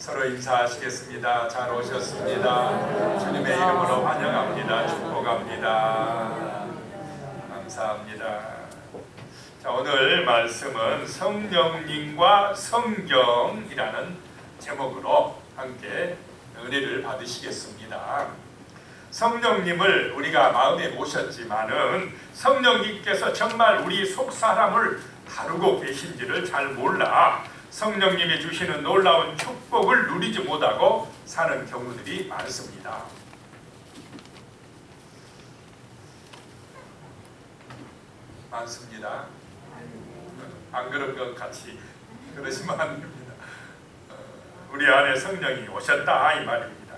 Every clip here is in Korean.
서로 인사하시겠습니다. 잘 오셨습니다. 주님의 이름으로 환영합니다. 축복합니다. 감사합니다. 자, 오늘 말씀은 성령님과 성경이라는 제목으로 함께 은혜를 받으시겠습니다. 성령님을 우리가 마음에 모셨지만은 성령님께서 정말 우리 속 사람을 다루고 계신지를 잘 몰라 성령님이 주시는 놀라운 축복을 누리지 못하고 사는 경우들이 많습니다. 많습니다. 안 그런 것 같이 그러시면 안 됩니다. 우리 안에 성령이 오셨다 이 말입니다.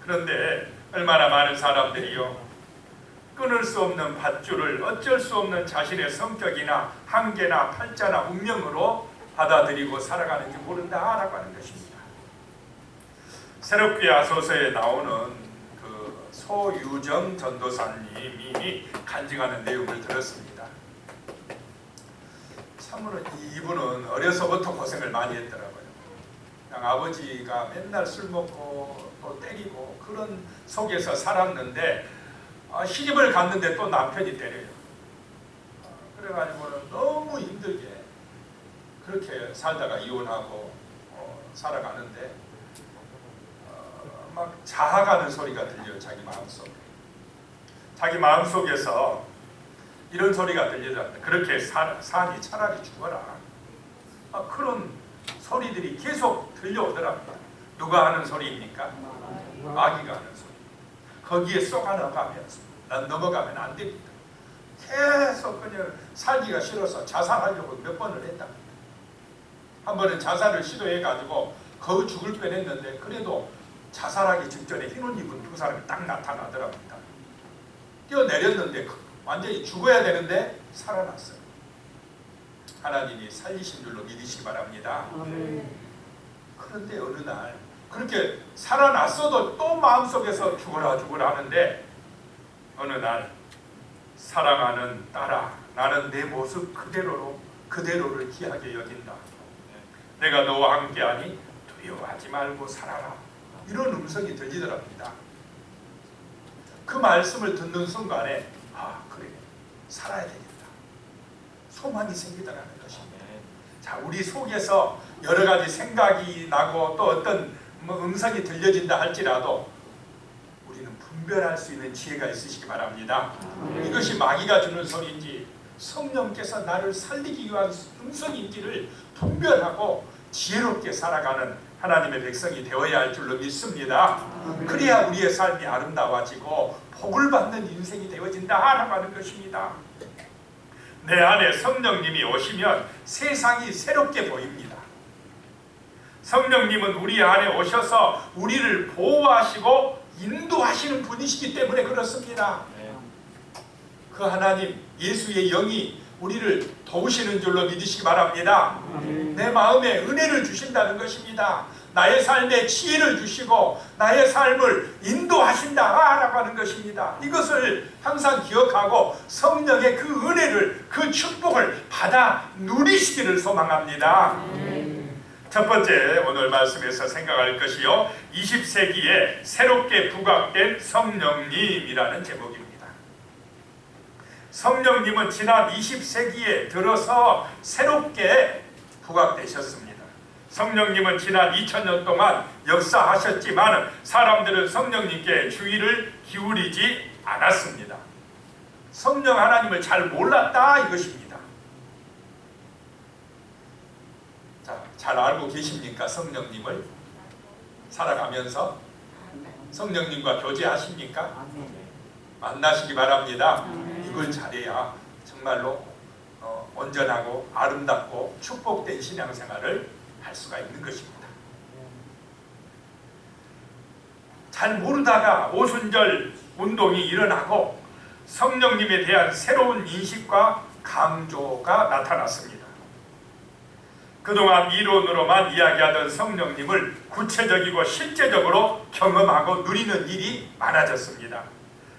그런데 얼마나 많은 사람들이요, 끊을 수 없는 밧줄을 어쩔 수 없는 자신의 성격이나 한계나 팔자나 운명으로 받아들이고 살아가는지 모른다라고 하는 것입니다. 새롭게 아소서에 나오는 그 소유정 전도사님이 간증하는 내용을 들었습니다. 참으로 이분은 어려서부터 고생을 많이 했더라고요. 그냥 아버지가 맨날 술 먹고 또 때리고 그런 속에서 살았는데 시집을 갔는데 또 남편이 때려요. 그래가지고는 너무 힘들게 그렇게 살다가 이혼하고 살아가는데 막 자아가는 소리가 들려요. 자기 마음속에. 자기 마음속에서 이런 소리가 들리더랍니다. 그렇게 사니 차라리 죽어라. 그런 소리들이 계속 들려오더랍니다. 누가 하는 소리입니까? 마귀가 하는 소리. 거기에 쏙아나가면서 난 넘어가면 안 됩니다. 계속 그냥 살기가 싫어서 자살하려고 몇 번을 했답니다. 한 번은 자살을 시도해가지고 거의 죽을 뻔했는데 그래도 자살하기 직전에 흰 옷 입은 두 사람이 딱 나타나더랍니다. 뛰어내렸는데 완전히 죽어야 되는데 살아났어요. 하나님이 살리신 줄로 믿으시기 바랍니다. 그런데 어느 날 그렇게 살아났어도 또 마음속에서 죽어라 죽어라 하는데 어느 날 사랑하는 딸아, 나는 내 모습 그대로를 귀하게 여긴다. 내가 너와 함께하니 두려워하지 말고 살아라. 이런 음성이 들리더랍니다. 그 말씀을 듣는 순간에 그래, 살아야 되겠다. 소망이 생기더라는 것입니다. 자, 우리 속에서 여러 가지 생각이 나고 또 어떤 음성이 들려진다 할지라도 우리는 분별할 수 있는 지혜가 있으시기 바랍니다. 이것이 마귀가 주는 소리인지 성령께서 나를 살리기 위한 음성인지를 분별하고 지혜롭게 살아가는 하나님의 백성이 되어야 할 줄로 믿습니다. 그래야 우리의 삶이 아름다워지고 복을 받는 인생이 되어진다라고 하는 것입니다. 내 안에 성령님이 오시면 세상이 새롭게 보입니다. 성령님은 우리 안에 오셔서 우리를 보호하시고 인도하시는 분이시기 때문에 그렇습니다. 그 하나님, 예수의 영이 우리를 도우시는 줄로 믿으시기 바랍니다. 내 마음에 은혜를 주신다는 것입니다. 나의 삶에 지혜를 주시고 나의 삶을 인도하신다라고 하는 것입니다. 이것을 항상 기억하고 성령의 그 은혜를, 그 축복을 받아 누리시기를 소망합니다. 첫 번째 오늘 말씀에서 생각할 것이요, 20세기에 새롭게 부각된 성령님이라는 제목입니다. 성령님은 지난 20세기에 들어서 새롭게 부각되셨습니다. 성령님은 지난 2000년 동안 역사하셨지만 사람들은 성령님께 주의를 기울이지 않았습니다. 성령 하나님을 잘 몰랐다 이것입니다. 자, 잘 알고 계십니까? 성령님을 살아가면서 성령님과 교제하십니까? 만나시기 바랍니다. 이걸 잘해야 정말로 온전하고 아름답고 축복된 신앙생활을 할 수가 있는 것입니다. 잘 모르다가 오순절 운동이 일어나고 성령님에 대한 새로운 인식과 강조가 나타났습니다. 그동안 이론으로만 이야기하던 성령님을 구체적이고 실제적으로 경험하고 누리는 일이 많아졌습니다.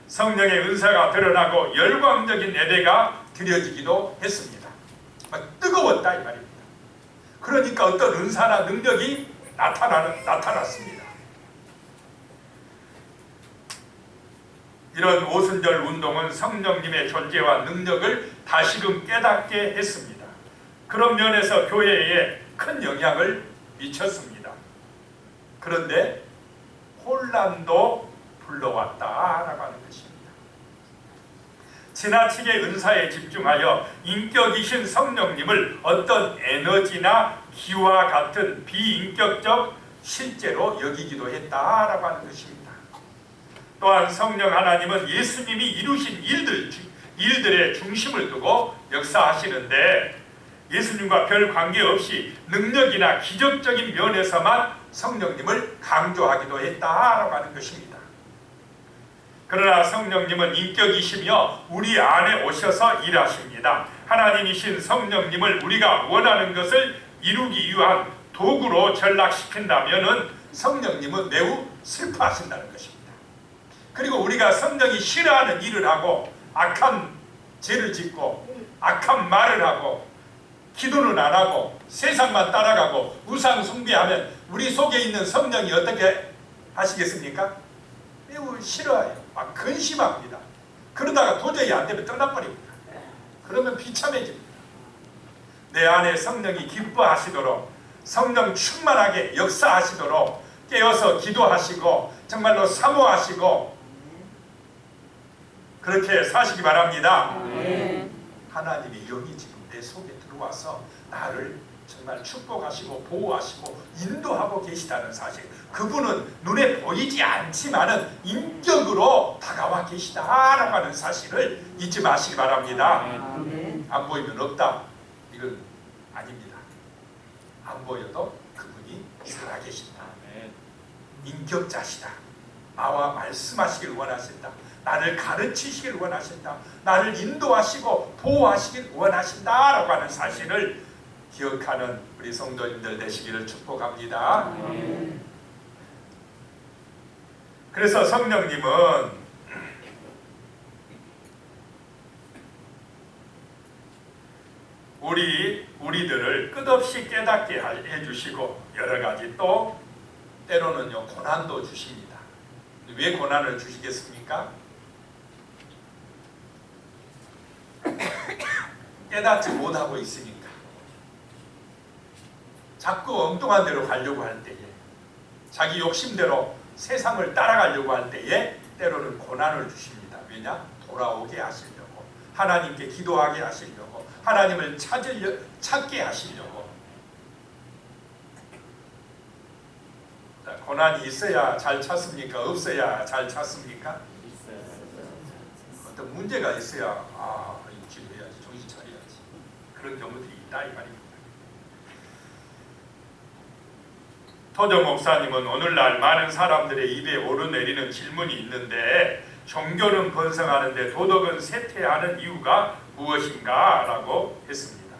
성령의 은사가 드러나고 열광적인 예배가 드려지기도 했습니다. 뜨거웠다 이 말입니다. 그러니까 어떤 은사나 능력이 나타났습니다. 이런 오순절 운동은 성령님의 존재와 능력을 다시금 깨닫게 했습니다. 그런 면에서 교회에 큰 영향을 미쳤습니다. 그런데 혼란도 불러왔다라고 하는 것입니다. 지나치게 은사에 집중하여 인격이신 성령님을 어떤 에너지나 기와 같은 비인격적 실제로 여기기도 했다라고 하는 것입니다. 또한 성령 하나님은 예수님이 이루신 일들의 중심을 두고 역사하시는데 예수님과 별 관계없이 능력이나 기적적인 면에서만 성령님을 강조하기도 했다라고 하는 것입니다. 그러나 성령님은 인격이시며 우리 안에 오셔서 일하십니다. 하나님이신 성령님을 우리가 원하는 것을 이루기 위한 도구로 전락시킨다면 성령님은 매우 슬퍼하신다는 것입니다. 그리고 우리가 성령이 싫어하는 일을 하고 악한 죄를 짓고 악한 말을 하고 기도는 안 하고 세상만 따라가고 우상 숭배하면 우리 속에 있는 성령이 어떻게 하시겠습니까? 매우 싫어해요. 막 근심합니다. 그러다가 도저히 안 되면 떠나버립니다. 그러면 비참해집니다. 내 안에 성령이 기뻐하시도록 성령 충만하게 역사하시도록 깨어서 기도하시고 정말로 사모하시고 그렇게 사시기 바랍니다. 하나님의 영이 지금 내 속에 들어와서 나를 정말 축복하시고 보호하시고 인도하고 계시다는 사실, 그분은 눈에 보이지 않지만은 인격으로 다가와 계시다라고 하는 사실을 잊지 마시기 바랍니다. 안 보이면 없다, 이건 아닙니다. 안 보여도 그분이 살아계신다. 인격자시다. 나와 말씀하시길 원하신다. 나를 가르치시길 원하신다. 나를 인도하시고 보호하시길 원하신다라고 하는 사실을 기억하는 우리 성도님들 되시기를 축복합니다. 그래서 성령님은 우리들을 끝없이 깨닫게 해주시고 여러 가지 또 때로는요 고난도 주십니다. 왜 고난을 주시겠습니까? 깨닫지 못하고 있으니까. 자꾸 엉뚱한 데로 가려고 할 때에, 자기 욕심대로 세상을 따라가려고 할 때에 때로는 고난을 주십니다. 왜냐? 돌아오게 하시려고, 하나님께 기도하게 하시려고, 하나님을 찾게 하시려고. 고난이 있어야 잘 찾습니까? 없어야 잘 찾습니까? 어떤 문제가 있어야 기도해야지, 정신 차려야지, 그런 경우들이 있다 이 말입니다. 토조 목사님은 오늘날 많은 사람들의 입에 오르내리는 질문이 있는데 종교는 번성하는데 도덕은 쇠퇴하는 이유가 무엇인가? 라고 했습니다.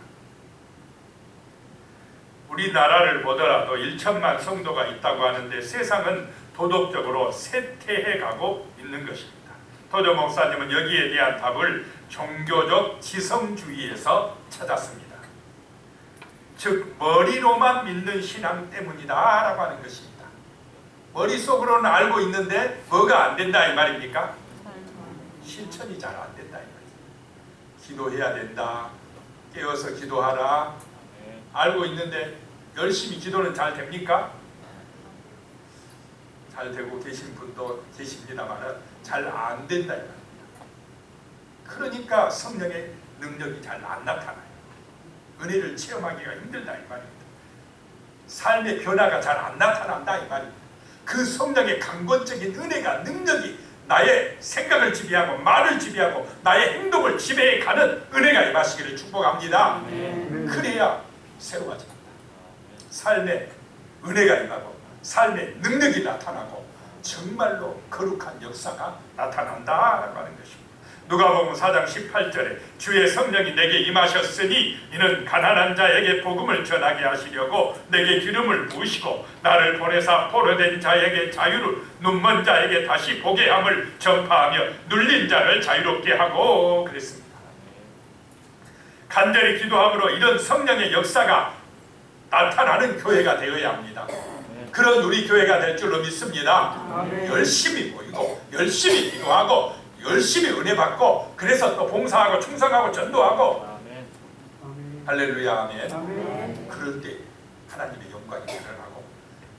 우리나라를 보더라도 1천만 성도가 있다고 하는데 세상은 도덕적으로 쇠퇴해가고 있는 것입니다. 토조 목사님은 여기에 대한 답을 종교적 지성주의에서 찾았습니다. 즉 머리로만 믿는 신앙 때문이다 라고 하는 것입니다. 머릿속으로는 알고 있는데 뭐가 안 된다 이 말입니까? 실천이 잘 안 된다 이 말입니다. 기도해야 된다, 깨어서 기도하라, 알고 있는데 열심히 기도는 잘 됩니까? 잘 되고 계신 분도 계십니다만 잘 안 된다 이 말입니다. 그러니까 성령의 능력이 잘 안 나타나요. 은혜를 체험하기가 힘들다 이 말입니다. 삶의 변화가 잘 안 나타난다 이 말입니다. 그 성령의 강권적인 은혜가, 능력이 나의 생각을 지배하고 말을 지배하고 나의 행동을 지배해가는 은혜가 임하시기를 축복합니다. 그래야 새로워집니다. 삶의 은혜가 임하고 삶의 능력이 나타나고 정말로 거룩한 역사가 나타난다라고 하는 것입니다. 누가복음 4장 18절에 주의 성령이 내게 임하셨으니 이는 가난한 자에게 복음을 전하게 하시려고 내게 기름을 부으시고 나를 보내사 포로된 자에게 자유를, 눈먼 자에게 다시 보게 함을 전파하며 눌린 자를 자유롭게 하고 그랬습니다. 간절히 기도함으로 이런 성령의 역사가 나타나는 교회가 되어야 합니다. 그런 우리 교회가 될 줄로 믿습니다. 아멘. 열심히 모이고 열심히 기도하고 열심히 은혜 받고 그래서 또 봉사하고 충성하고 전도하고 아멘. 아멘. 할렐루야 아멘. 아멘. 그럴 때 하나님의 영광이 드러나고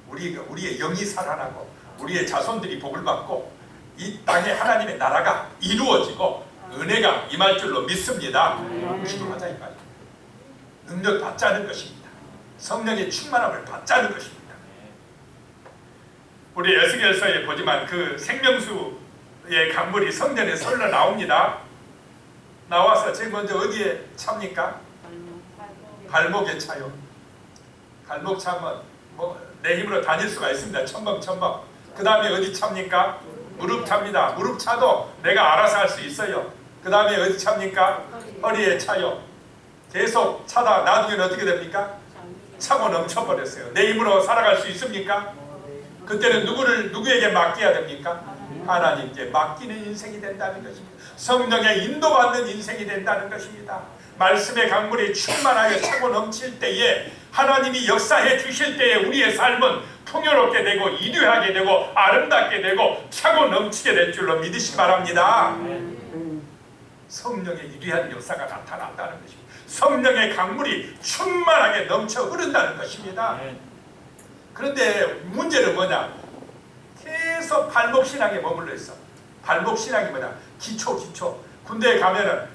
우리의 영이 살아나고 우리의 자손들이 복을 받고 이 땅에 하나님의 나라가 이루어지고 은혜가 임할 줄로 믿습니다. 기도하자 이 말이에요. 능력 받자는 것입니다. 성령의 충만함을 받자는 것입니다. 우리 에스겔서에 보지만 그 생명수의 강물이 성전에 설러 나옵니다. 나와서 제일 먼저 어디에 찹니까? 발목에 차요. 발목 차면 내 힘으로 다닐 수가 있습니다. 첨벙첨벙. 그 다음에 어디 찹니까? 무릎 찹니다. 무릎 차도 내가 알아서 할 수 있어요. 그 다음에 어디 찹니까? 허리에 차요. 계속 차다 나중에는 어떻게 됩니까? 차고 넘쳐버렸어요. 내 힘으로 살아갈 수 있습니까? 그때는 누구에게 맡겨야 됩니까? 하나님께 맡기는 인생이 된다는 것입니다. 성령의 인도받는 인생이 된다는 것입니다. 말씀의 강물이 충만하게 차고 넘칠 때에 하나님이 역사해 주실 때에 우리의 삶은 풍요롭게 되고 이류하게 되고 아름답게 되고 차고 넘치게 될 줄로 믿으시기 바랍니다. 성령의 이류한 역사가 나타난다는 것입니다. 성령의 강물이 충만하게 넘쳐 흐른다는 것입니다. 그런데 문제는 뭐냐? 계속 발목신앙에 머물러 있어. 발목신앙이 뭐냐? 기초. 군대에 가면은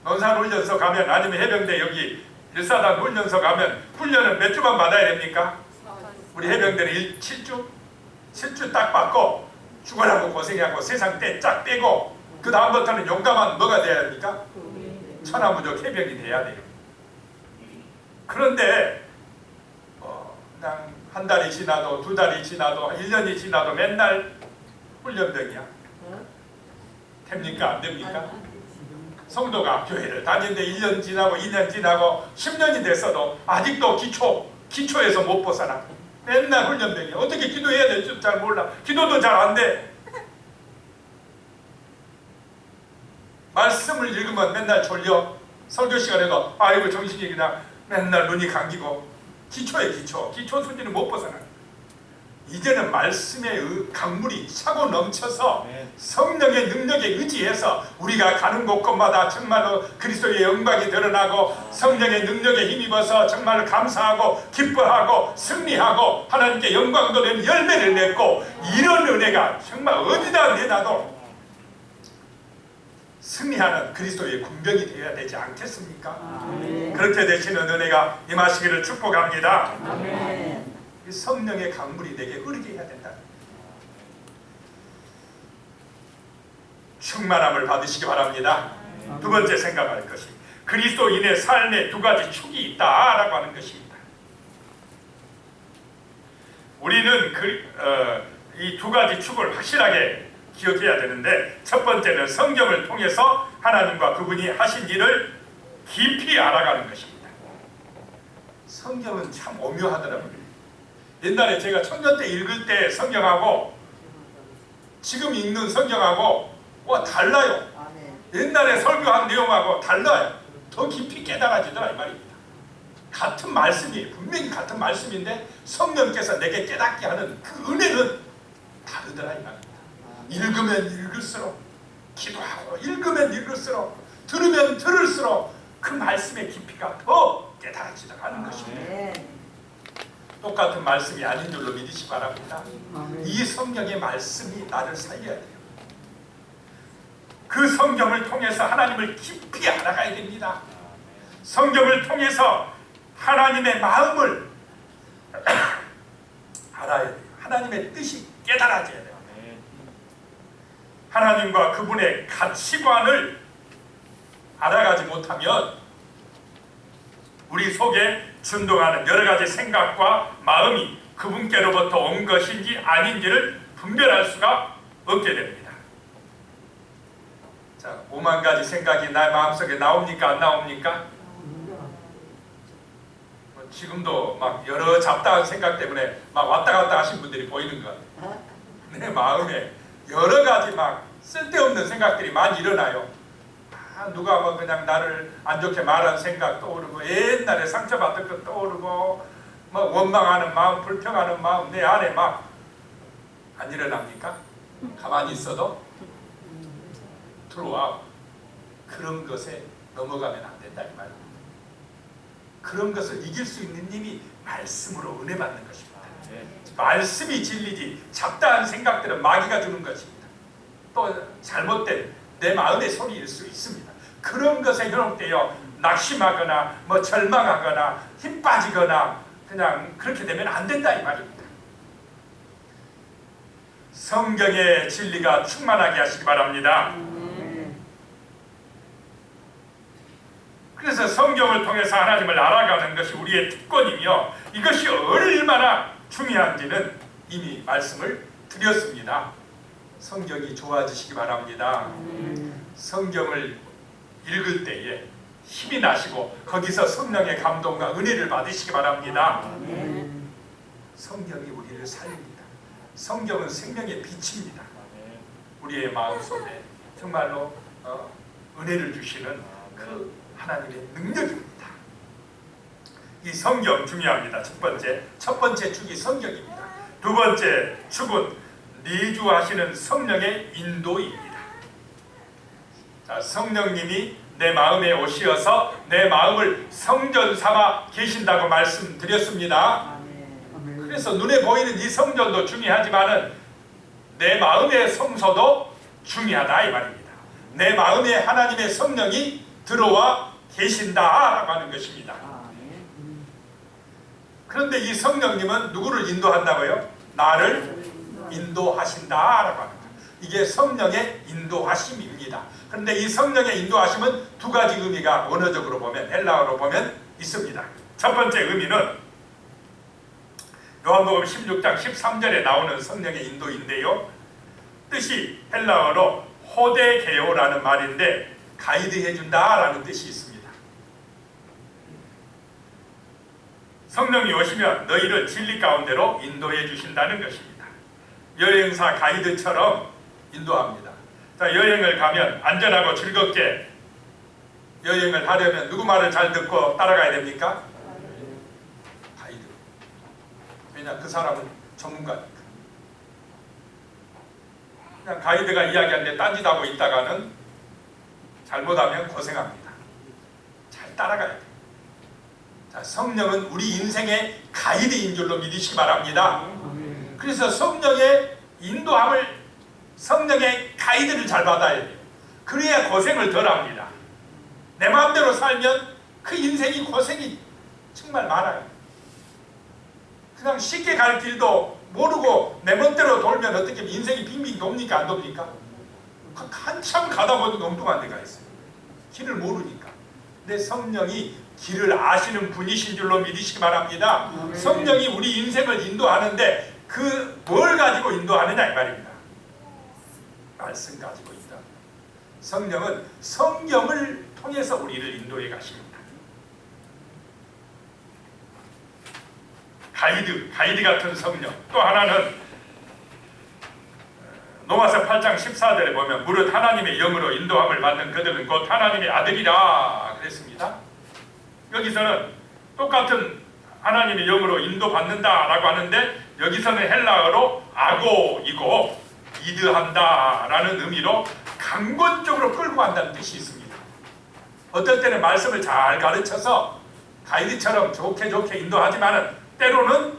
논산훈련소 가면 아니면 해병대 여기 일사단 훈련소 가면 훈련은 몇 주만 받아야 됩니까? 우리 해병대는 7주 딱 받고 죽으라고 고생하고 세상 때 쫙 떼고 그 다음부터는 용감한 뭐가 돼야 됩니까? 천하무적 해병이 돼야 돼요. 그런데 그냥 한 달이 지나도 두 달이 지나도 1년이 지나도 맨날 훈련병이야. 됩니까? 안 됩니까? 성도가 교회를 다니는데 1년 지나고 2년 지나고 10년이 됐어도 아직도 기초에서 못 벗어나. 맨날 훈련병이야. 어떻게 기도해야 될지 잘 몰라. 기도도 잘 안 돼. 말씀을 읽으면 맨날 졸려. 설교 시간에도 아이고 정신이 그냥 맨날 눈이 감기고. 기초에 기초 수준을 못 벗어나. 이제는 말씀의 강물이 차고 넘쳐서 성령의 능력에 의지해서 우리가 가는 곳곳마다 정말로 그리스도의 영광이 드러나고 성령의 능력에 힘입어서 정말로 감사하고 기뻐하고 승리하고 하나님께 영광 돌리는 열매를 맺고 이런 은혜가 정말 어디다 내놔도 승리하는 그리스도의 군병이 되어야 되지 않겠습니까? 아멘. 그렇게 되시는 은혜가 임하시기를 축복합니다. 아멘. 성령의 강물이 내게 흐르게 해야 된다. 충만함을 받으시기 바랍니다. 두 번째 생각할 것이 그리스도인의 삶에 두 가지 축이 있다라고 하는 것입니다. 우리는 이 두 가지 축을 확실하게 기억해야 되는데 첫 번째는 성경을 통해서 하나님과 그분이 하신 일을 깊이 알아가는 것입니다. 성경은 참 오묘하더라고요. 옛날에 제가 청년 때 읽을 때 성경하고 지금 읽는 성경하고 달라요. 옛날에 설교한 내용하고 달라요. 더 깊이 깨달아지더라 이 말입니다. 같은 말씀이에요. 분명히 같은 말씀인데 성령께서 내게 깨닫게 하는 그 은혜는 다르더라 이 말입니다. 읽으면 읽을수록 기도하고 읽으면 읽을수록 들으면 들을수록 그 말씀의 깊이가 더 깨달아지더라는 것입니다. 똑같은 말씀이 아닌 줄로 믿으시기 바랍니다. 이 성경의 말씀이 나를 살려야 돼요. 그 성경을 통해서 하나님을 깊이 알아가야 됩니다. 성경을 통해서 하나님의 마음을 알아야 돼요. 하나님의 뜻이 깨달아져야 돼요. 하나님과 그분의 가치관을 알아가지 못하면 우리 속에 준동하는 여러 가지 생각과 마음이 그분께로부터 온 것인지 아닌지를 분별할 수가 없게 됩니다. 자, 5만 가지 생각이 내 마음속에 나옵니까? 안 나옵니까? 지금도 막 여러 잡다한 생각 때문에 막 왔다 갔다 하신 분들이 보이는 것 같아요. 내 마음에 여러 가지 막 쓸데없는 생각들이 많이 일어나요. 누가 뭐 그냥 나를 안 좋게 말한 생각 떠오르고 옛날에 상처받은 것 떠오르고 뭐 원망하는 마음, 불평하는 마음 내 안에 막 안 일어납니까? 가만히 있어도 들어와. 그런 것에 넘어가면 안 된다 이 말입니다. 그런 것을 이길 수 있는 힘이 말씀으로 은혜 받는 것입니다. 말씀이 진리지 잡다한 생각들은 마귀가 주는 것입니다. 또 잘못된 내 마음의 소리일 수 있습니다. 그런 것에 현혹되어 낙심하거나 뭐 절망하거나 힘 빠지거나 그냥 그렇게 되면 안 된다 이 말입니다. 성경의 진리가 충만하게 하시기 바랍니다. 그래서 성경을 통해서 하나님을 알아가는 것이 우리의 특권이며 이것이 얼마나 중요한지는 이미 말씀을 드렸습니다. 성경이 좋아지시기 바랍니다. 성경을 읽을 때에 힘이 나시고 거기서 성령의 감동과 은혜를 받으시기 바랍니다. 성경이 우리를 살립니다. 성경은 생명의 빛입니다. 우리의 마음속에 정말로 은혜를 주시는 그 하나님의 능력입니다. 이 성경 중요합니다. 첫 번째 축이 성경입니다. 두 번째 축은 내주하시는 성령의 인도입니다. 자, 성령님이 내 마음에 오시어서 내 마음을 성전 삼아 계신다고 말씀드렸습니다. 그래서 눈에 보이는 이 성전도 중요하지만은 내 마음의 성소도 중요하다 이 말입니다. 내 마음에 하나님의 성령이 들어와 계신다라고 하는 것입니다. 그런데 이 성령님은 누구를 인도한다고요? 나를 인도하신다라고 하는 거예요. 이게 성령의 인도하심입니다. 그런데 이 성령의 인도하심은 두 가지 의미가 원어적으로 보면 헬라어로 보면 있습니다. 첫 번째 의미는 요한복음 16장 13절에 나오는 성령의 인도인데요. 뜻이 헬라어로 호데게오라는 말인데 가이드해준다라는 뜻이 있습니다. 성령이 오시면 너희를 진리 가운데로 인도해 주신다는 것입니다. 여행사 가이드처럼 인도합니다. 자, 여행을 가면 안전하고 즐겁게 여행을 하려면 누구 말을 잘 듣고 따라가야 됩니까? 가이드. 왜냐? 그 사람은 전문가니까. 그냥 가이드가 이야기하는데 딴짓하고 있다가는 잘못하면 고생합니다. 잘 따라가야 돼요. 자, 성령은 우리 인생의 가이드인 줄로 믿으시기 바랍니다. 그래서 성령의 인도함을, 성령의 가이드를 잘 받아야 돼요. 그래야 고생을 덜 합니다. 내 마음대로 살면 그 인생이 고생이 정말 많아요. 그냥 쉽게 갈 길도 모르고 내 멋대로 돌면 어떻게 인생이 빙빙 돕니까? 안 돕니까? 한참 가다 보니 엉뚱한 데가 있어요. 길을 모르니까. 근데 성령이 길을 아시는 분이신 줄로 믿으시기 바랍니다. 성령이 우리 인생을 인도하는데 그 뭘 가지고 인도하느냐 이 말입니다. 말씀 가지고 있다. 성령은 성경을 통해서 우리를 인도해 가십니다. 가이드 같은 성령. 또 하나는 로마서 8장 14절에 보면 무릇 하나님의 영으로 인도함을 받는 그들은 곧 하나님의 아들이라 그랬습니다. 여기서는 똑같은 하나님의 영으로 인도받는다라고 하는데 여기서는 헬라어로 아고이고 이드한다라는 의미로 강권적으로 끌고 간다는 뜻이 있습니다. 어떨 때는 말씀을 잘 가르쳐서 가이드처럼 좋게 인도하지만은 때로는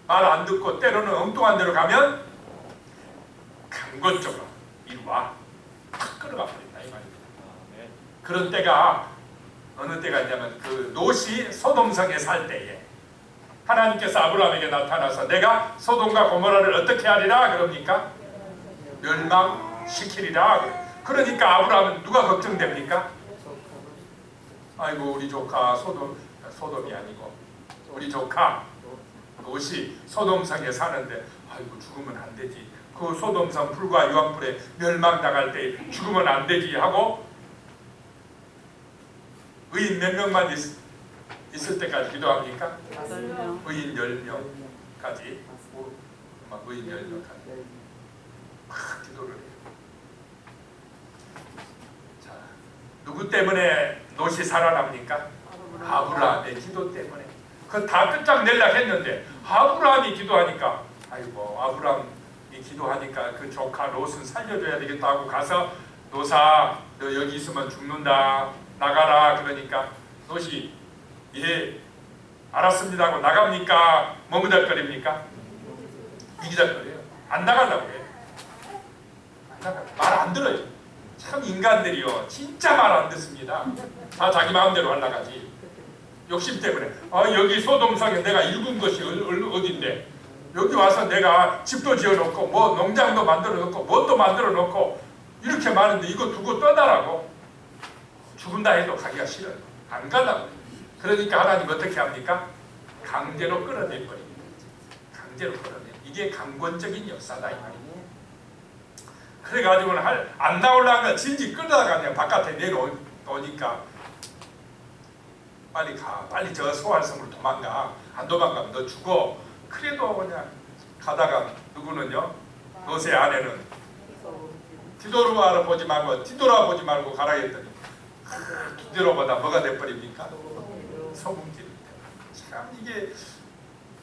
말 안 듣고 때로는 엉뚱한 데로 가면 강권적으로 이리와 탁 끌어가 버린다 이 말입니다. 그런 때가 어느 때가 있냐면 그 롯이 소돔성에 살 때에 하나님께서 아브라함에게 나타나서 내가 소돔과 고모라를 어떻게 하리라 그럽니까? 멸망시키리라. 그러니까 아브라함은 누가 걱정됩니까? 아이고 우리 조카 소돔이 아니고 우리 조카 롯이 소돔성에 사는데 아이고 죽으면 안 되지. 그 소돔성 불과 유황불에 멸망당할 때 죽으면 안 되지 하고 의인 몇 명만 있을 때까지 기도합니까? 의인 10명까지 의인 10명까지 막 기도를 해요. 자, 누구 때문에 롯이 살아납니까? 아브라함의 기도 때문에. 그 다 끝장내려고 했는데 아브라함이 기도하니까 아이고 아브라함이 기도하니까 그 조카 롯은 살려줘야 되겠다 하고 가서 롯아 너 여기 있으면 죽는다 나가라. 그러니까 롯이 예 알았습니다 하고 나갑니까? 머무달거립니까? 이기달거려요. 안 나가려고 해요. 말 안 들어요. 참 인간들이요 진짜 말 안 듣습니다. 다 자기 마음대로 하려고 하지. 욕심 때문에 여기 소돔성에 내가 일군 것이 어딘데 여기 와서 내가 집도 지어놓고 뭐 농장도 만들어놓고 뭣도 만들어놓고 이렇게 많은데 이거 두고 떠나라고. 죽은다 해도 가기가 싫어요. 안 가려고. 그러니까 하나님 어떻게 합니까? 강제로 끌어내버립니다. 강제로 끌어내. 이게 강권적인 역사다 이 말이에요. 그래가지고는 안 나오려면 진지 끌다가 그냥 바깥에 내려오니까 빨리 가. 빨리 저 소활성으로 도망가. 안 도망가면 너 죽어. 그래도 그냥 가다가 누구는요? 롯의 아내는 뒤돌아보지 말고 가라 했더니 뒤돌아보다 뭐가 돼버립니까? 소금길입니다. 참 이게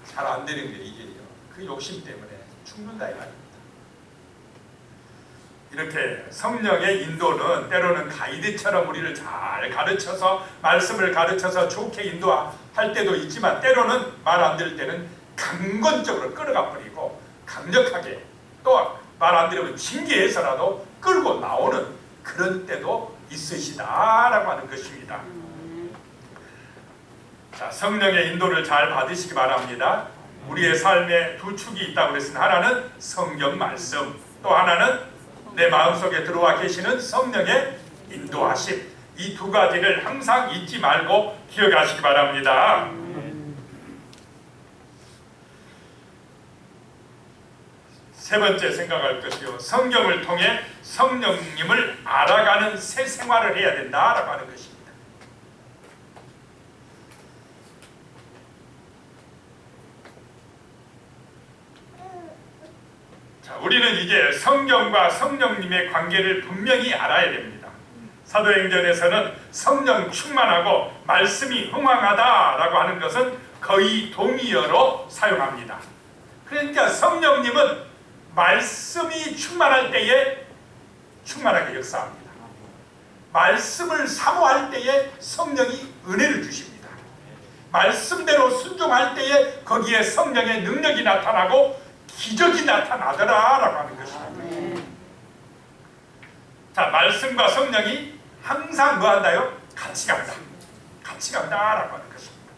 잘 안 되는 게 이게요. 그 욕심 때문에 죽는다 이 말입니다. 이렇게 성령의 인도는 때로는 가이드처럼 우리를 잘 가르쳐서 말씀을 가르쳐서 좋게 인도할 때도 있지만 때로는 말 안 들을 때는 강권적으로 끌어가 버리고 강력하게 또 말 안 들으면 징계해서라도 끌고 나오는 그런 때도 있으시다라고 하는 것입니다. 자, 성령의 인도를 잘 받으시기 바랍니다. 우리의 삶에 두 축이 있다고 그랬으니 하나는 성경 말씀, 또 하나는 내 마음속에 들어와 계시는 성령의 인도하심. 이 두 가지를 항상 잊지 말고 기억하시기 바랍니다. 세 번째 생각할 것이요. 성경을 통해 성령님을 알아가는 새 생활을 해야 된다라고 하는 것입니다. 자, 우리는 이제 성경과 성령님의 관계를 분명히 알아야 됩니다. 사도행전에서는 성령 충만하고 말씀이 흥왕하다라고 하는 것은 거의 동의어로 사용합니다. 그러니까 성령님은 말씀이 충만할 때에 충만하게 역사합니다. 말씀을 사모할 때에 성령이 은혜를 주십니다. 말씀대로 순종할 때에 거기에 성령의 능력이 나타나고 기적이 나타나더라라고 하는 것입니다. 자, 말씀과 성령이 항상 뭐한다요? 같이 간다. 같이 간다라고 하는 것입니다.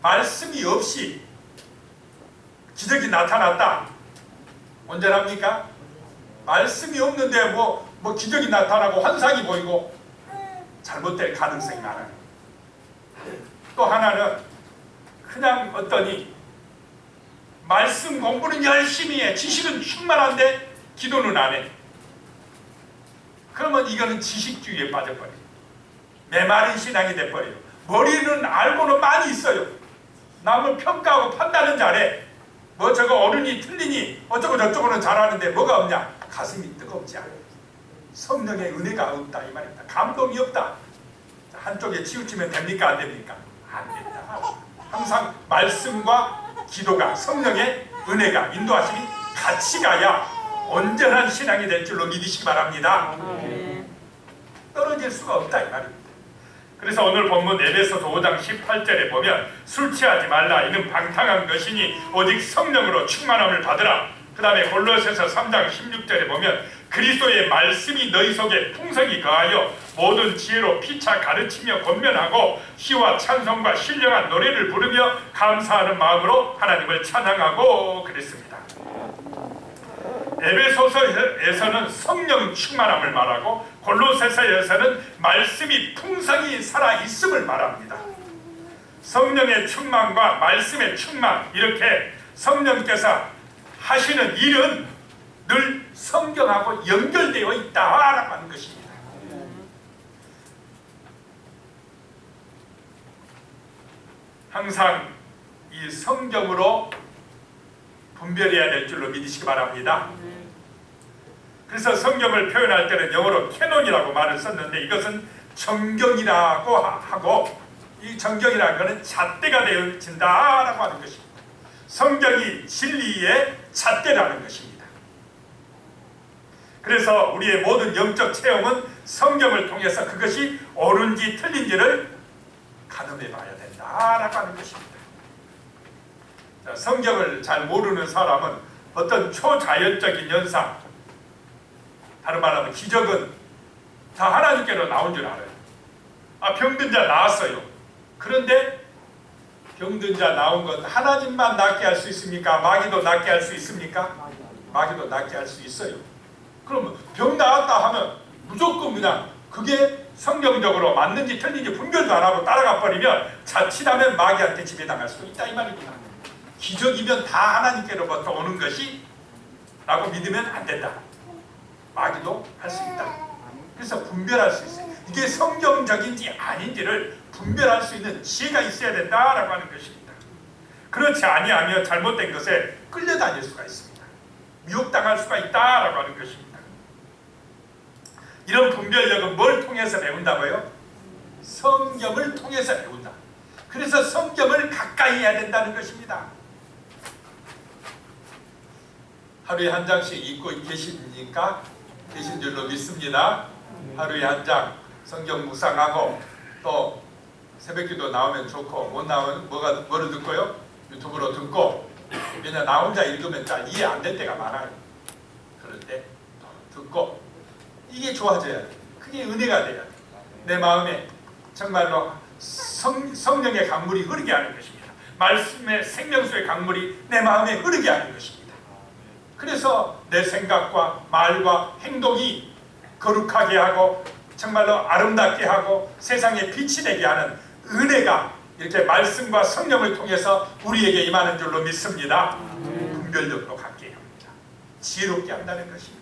말씀이 없이 기적이 나타났다. 언제랍니까? 말씀이 없는데 뭐 기적이 나타나고 환상이 보이고 잘못될 가능성이 많아요. 또 하나는 그냥 어떠니 말씀 공부는 열심히 해. 지식은 충만한데 기도는 안 해. 그러면 이거는 지식주의에 빠져버려요. 메마른 신앙이 돼버려요. 머리는 알고는 많이 있어요. 남을 평가하고 판단은 잘해. 뭐 저거 어른이 틀리니 어쩌고 저쩌고는 잘하는데 뭐가 없냐? 가슴이 뜨겁지 않아요. 성령의 은혜가 없다 이 말입니다. 감동이 없다. 한쪽에 치우치면 됩니까? 안 됩니까? 안 됩니다. 항상 말씀과 기도가 성령의 은혜가 인도하심이 같이 가야 온전한 신앙이 될 줄로 믿으시기 바랍니다. 떨어질 수가 없다 이 말입니다. 그래서 오늘 본문 에베소서 5장 18절에 보면 술 취하지 말라 이는 방탕한 것이니 오직 성령으로 충만함을 받으라. 그 다음에 골로새서 3장 16절에 보면 그리스도의 말씀이 너희 속에 풍성히 거하여 모든 지혜로 피차 가르치며 권면하고 시와 찬송과 신령한 노래를 부르며 감사하는 마음으로 하나님을 찬양하고 그랬습니다. 에베소서에서는 성령 충만함을 말하고 골로새서에서는 말씀이 풍성히 살아있음을 말합니다. 성령의 충만과 말씀의 충만, 이렇게 성령께서 하시는 일은 늘 성경하고 연결되어 있다라고 하는 것입니다. 항상 이 성경으로 분별해야 될 줄로 믿으시기 바랍니다. 그래서 성경을 표현할 때는 영어로 캐논이라고 말을 썼는데 이것은 정경이라고 하고 이 성경이라는 것은 잣대가 되어진다라고 하는 것입니다. 성경이 진리의 잣대라는 것입니다. 그래서 우리의 모든 영적 체험은 성경을 통해서 그것이 옳은지 틀린지를 가늠해 봐야 된다라고 하는 것입니다. 자, 성경을 잘 모르는 사람은 어떤 초자연적인 현상, 다른 말하면 기적은 다 하나님께로 나온 줄 알아요. 병든 자 나았어요. 그런데 병든 자 나온 것 하나님만 낫게 할 수 있습니까? 마귀도 낫게 할 수 있습니까? 마귀도 낫게 할 수 있어요. 그럼 병 나았다 하면 무조건 그냥 그게 성경적으로 맞는지 틀린지 분별도 안 하고 따라가 버리면 자칫하면 마귀한테 지배당할 수도 있다 이 말입니다. 기적이면 다 하나님께로부터 오는 것이 라고 믿으면 안 된다. 마귀도 할 수 있다. 그래서 분별할 수 있어요. 이게 성경적인지 아닌지를 분별할 수 있는 지혜가 있어야 된다라고 하는 것입니다. 그렇지 아니하면 잘못된 것에 끌려다닐 수가 있습니다. 미혹당할 수가 있다라고 하는 것입니다. 이런 분별력은 뭘 통해서 배운다고요? 성경을 통해서 배운다. 그래서 성경을 가까이 해야 된다는 것입니다. 하루에 한 장씩 읽고 계십니까? 계신 줄로 믿습니다. 하루에 한 장 성경 묵상하고 또 새벽기도 나오면 좋고 못 나오면 뭐를 듣고요? 유튜브로 듣고. 왜냐 나 혼자 읽으면 잘 이해 안 될 때가 많아요. 그럴 때 듣고 이게 좋아져야 돼. 그게 은혜가 돼야 돼. 내 마음에 정말로 성령의 강물이 흐르게 하는 것입니다. 말씀의 생명수의 강물이 내 마음에 흐르게 하는 것입니다. 그래서 내 생각과 말과 행동이 거룩하게 하고 정말로 아름답게 하고 세상에 빛이 되게 하는 은혜가 이렇게 말씀과 성령을 통해서 우리에게 임하는 줄로 믿습니다. 분별력으로 갖게 합니다. 지혜롭게 한다는 것입니다.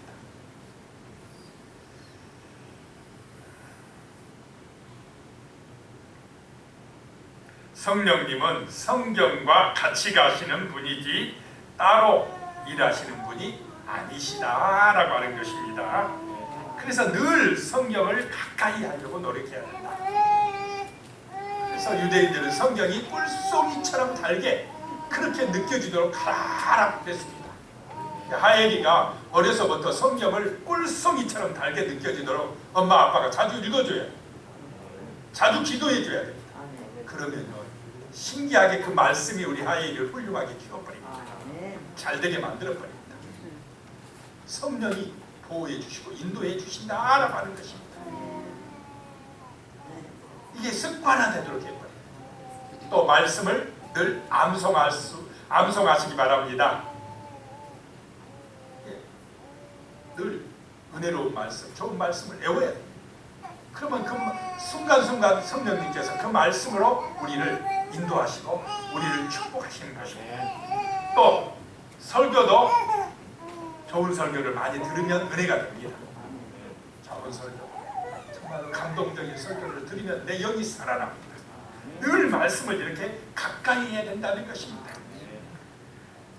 성령님은 성경과 같이 가시는 분이지 따로 일하시는 분이 아니시다라고 하는 것입니다. 그래서 늘 성경을 가까이 하려고 노력해야 된다. 그래서 유대인들은 성경이 꿀송이처럼 달게 그렇게 느껴지도록 가라 그랬습니다. 하엘이가 어려서부터 성경을 꿀송이처럼 달게 느껴지도록 엄마 아빠가 자주 읽어줘야 돼. 자주 기도해줘야 됩니다. 그러면요 신기하게 그 말씀이 우리 하엘이를 훌륭하게 키워버립니다. 잘되게 만들어버립니다. 성령이 보호해 주시고 인도해 주신다라고 하는 것입니다. 이게 습관화되도록 해버려요. 또 말씀을 늘 암송하시기 바랍니다. 늘 은혜로운 말씀, 좋은 말씀을 외워야 돼요. 그러면 그 순간순간 성령님께서 그 말씀으로 우리를 인도하시고 우리를 축복하시는 것입니다. 또 설교도 좋은 설교를 많이 들으면 은혜가 됩니다. 좋은 설교, 정말 감동적인 설교를 들으면 내 영이 살아납니다. 늘 말씀을 이렇게 가까이 해야 된다는 것입니다.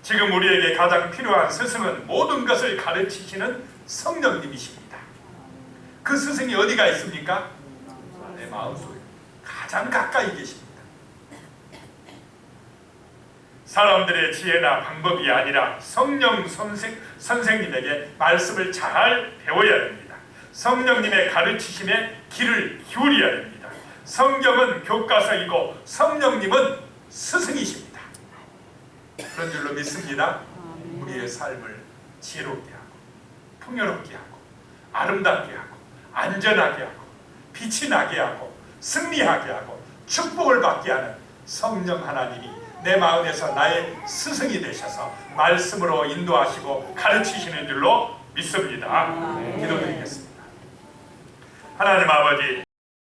지금 우리에게 가장 필요한 스승은 모든 것을 가르치시는 성령님이십니다. 그 스승이 어디가 있습니까? 내 마음속에 가장 가까이 계십니다. 사람들의 지혜나 방법이 아니라 성령 선생님에게 말씀을 잘 배워야 됩니다. 성령님의 가르치심에 귀를 기울여야 됩니다. 성경은 교과서이고 성령님은 스승이십니다. 그런 줄로 믿습니다. 우리의 삶을 지혜롭게 하고 풍요롭게 하고 아름답게 하고 안전하게 하고 빛이 나게 하고 승리하게 하고 축복을 받게 하는 성령 하나님이 내 마음에서 나의 스승이 되셔서 말씀으로 인도하시고 가르치시는 줄로 믿습니다. 기도드리겠습니다. 하나님 아버지,